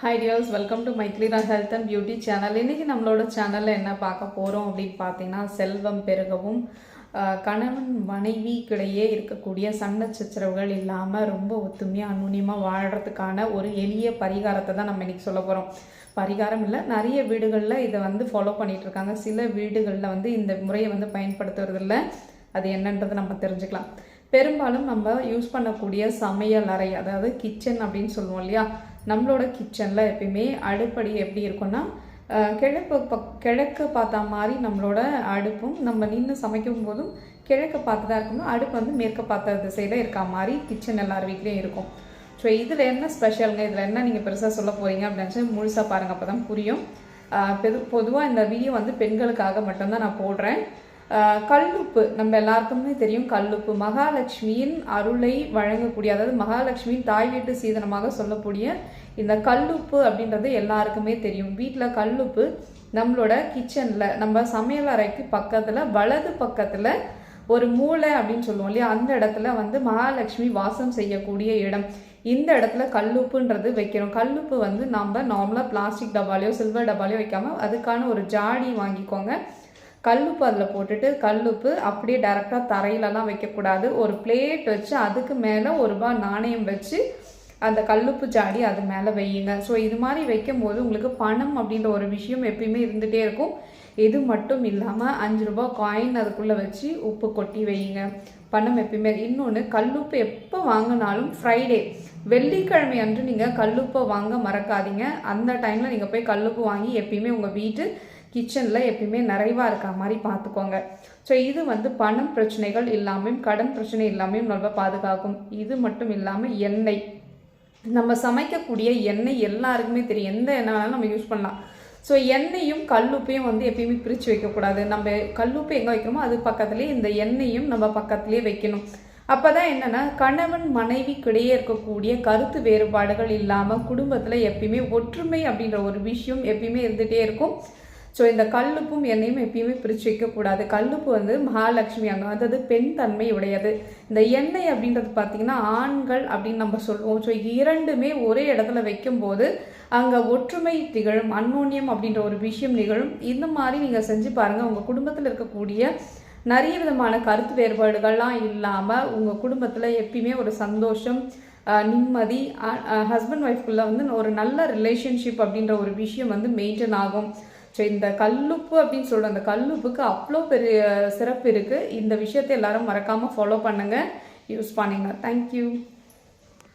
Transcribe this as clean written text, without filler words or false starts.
Hi dears, welcome to மைக்லிரா health and beauty channel. இன்றைக்கி நம்மளோட சேனலில் என்ன பார்க்க போகிறோம் அப்படின்னு பார்த்தீங்கன்னா, செல்வம் பெருகவும் கணவன் மனைவிக்கிடையே இருக்கக்கூடிய சண்டை சச்சரவுகள் இல்லாமல் ரொம்ப ஒத்துமையாக அன்னுன்யமாக வாழ்கிறதுக்கான ஒரு எளிய பரிகாரத்தை தான் நம்ம இன்றைக்கி சொல்ல போகிறோம். பரிகாரம் இல்லை, நிறைய வீடுகளில் இதை ஃபாலோ பண்ணிகிட்ருக்காங்க. சில வீடுகளில் இந்த முறையை பயன்படுத்துறதில்ல. அது என்னன்றது நம்ம தெரிஞ்சுக்கலாம். பெரும்பாலும் நம்ம யூஸ் பண்ணக்கூடிய சமையல் அறை, அதாவது கிச்சன் அப்படின்னு சொல்லுவோம் இல்லையா, நம்மளோட கிச்சனில் எப்பயுமே அடுப்படி எப்படி இருக்குன்னா, கிழக்கு பார்த்தா மாதிரி நம்மளோட அடுப்பும், நம்ம நின்று சமைக்கும் போதும் கிழக்கு பார்த்து தான் இருக்கணும். அடுப்பு மேற்கு பார்த்த திசையில் இருக்கா மாதிரி கிச்சன் எல்லார் வீட்லேயும் இருக்கும். ஸோ இதில் என்ன ஸ்பெஷலுங்க, இதில் என்ன நீங்கள் பெருசாக சொல்ல போகிறீங்க அப்படின்னு சொல்லி முழுசாக பாருங்கள், அப்போ தான் புரியும். பொதுவாக இந்த வீடியோ பெண்களுக்காக மட்டும்தான் நான் போடுறேன். கல்லுப்பு நம்ம எல்லாருக்குமே தெரியும். கல்லுப்பு மகாலட்சுமியின் அருளை வழங்கக்கூடிய, அதாவது மகாலட்சுமியின் தாய் வீட்டு சீதனமாக சொல்லக்கூடிய இந்த கல்லுப்பு அப்படின்றது எல்லாருக்குமே தெரியும். வீட்டில் கல்லுப்பு நம்மளோட கிச்சனில், நம்ம சமையல் அறைக்கு பக்கத்தில் வலது பக்கத்தில் ஒரு மூளை அப்படின்னு சொல்லுவோம் இல்லையா, அந்த இடத்துல மகாலட்சுமி வாசம் செய்யக்கூடிய இடம். இந்த இடத்துல கல்லுப்புன்றது வைக்கிறோம். கல்லுப்பு நம்ம நார்மலாக பிளாஸ்டிக் டப்பாலையோ சில்வர் டப்பாலையோ வைக்காமல் அதுக்கான ஒரு ஜாடி வாங்கிக்கோங்க. கல்லுப்பு அதில் போட்டுட்டு, கல்லுப்பு அப்படியே டைரெக்டாக தரையிலலாம் வைக்கக்கூடாது. ஒரு பிளேட் வச்சு அதுக்கு மேலே ₹1 நாணயம் வச்சு அந்த கல்லுப்பு ஜாடி அது மேலே வையுங்க. ஸோ இது மாதிரி வைக்கும் போது உங்களுக்கு பணம் அப்படின்ற ஒரு விஷயம் எப்பயுமே இருந்துகிட்டே இருக்கும். இது மட்டும் இல்லாமல் ₹5 காயின் அதுக்குள்ளே வச்சு உப்பு கொட்டி வையுங்க. பணம் எப்பயுமே. இன்னொன்று, கல்லுப்பு எப்போ வாங்கினாலும் ஃப்ரைடே, வெள்ளிக்கிழமை அன்று நீங்கள் கல்லுப்பை வாங்க மறக்காதீங்க. அந்த டைமில் நீங்கள் போய் கல்லுப்பு வாங்கி எப்பயுமே உங்கள் வீட்டு கிச்சனில் எப்பயுமே நிறைவாக இருக்க மாதிரி பார்த்துக்கோங்க. ஸோ இது பணம் பிரச்சனைகள் இல்லாமையும் கடன் பிரச்சனை இல்லாமையும் நல்லா பாதுகாக்கும். இது மட்டும் இல்லாமல் எண்ணெய், நம்ம சமைக்கக்கூடிய எண்ணெய் எல்லாருக்குமே தெரியும். எந்த எண்ணெய் வேணாலும் நம்ம யூஸ் பண்ணலாம். ஸோ எண்ணெயும் கல்லுப்பையும் எப்பயுமே பிரித்து வைக்கக்கூடாது. நம்ம கல்லுப்பு எங்கே வைக்கணுமோ அது பக்கத்துலேயே இந்த எண்ணெயும் நம்ம பக்கத்துலேயே வைக்கணும். அப்போ தான் என்னென்னா, கணவன் மனைவிக்கிடையே இருக்கக்கூடிய கருத்து வேறுபாடுகள் இல்லாமல் குடும்பத்தில் எப்பயுமே ஒற்றுமை அப்படின்ற ஒரு விஷயம் எப்பயுமே இருந்துகிட்டே இருக்கும். ஸோ இந்த கல்லுப்பும் எண்ணெயும் எப்பயுமே பிரித்து வைக்கக்கூடாது. கல்லுப்பு மகாலட்சுமி அங்கே அதாவது பெண் தன்மை உடையது. இந்த எண்ணெய் அப்படின்றது பார்த்திங்கன்னா ஆண்கள் அப்படின்னு நம்ம சொல்லுவோம். ஸோ இரண்டுமே ஒரே இடத்துல வைக்கும்போது அங்கே ஒற்றுமை திகழும், அன்னோன்யம் அப்படின்ற ஒரு விஷயம் நிகழும். இந்த மாதிரி நீங்கள் செஞ்சு பாருங்கள். உங்கள் குடும்பத்தில் இருக்கக்கூடிய நிறைய விதமான கருத்து வேறுபாடுகள்லாம் இல்லாமல் உங்கள் குடும்பத்தில் எப்பயுமே ஒரு சந்தோஷம், நிம்மதி, ஹஸ்பண்ட் ஒய்ஃப்குள்ளே ஒரு நல்ல ரிலேஷன்ஷிப் அப்படின்ற ஒரு விஷயம் மெயின்டைன் ஆகும். ஸோ இந்த கல்லுப்பு அப்படின்னு சொல்கிற அந்த கல்லுப்புக்கு அவ்வளோ பெரிய சிறப்பு இருக்குது. இந்த விஷயத்தை எல்லாரும் மறக்காமல் ஃபாலோ பண்ணுங்கள், யூஸ் பண்ணுங்க. தேங்க்யூ.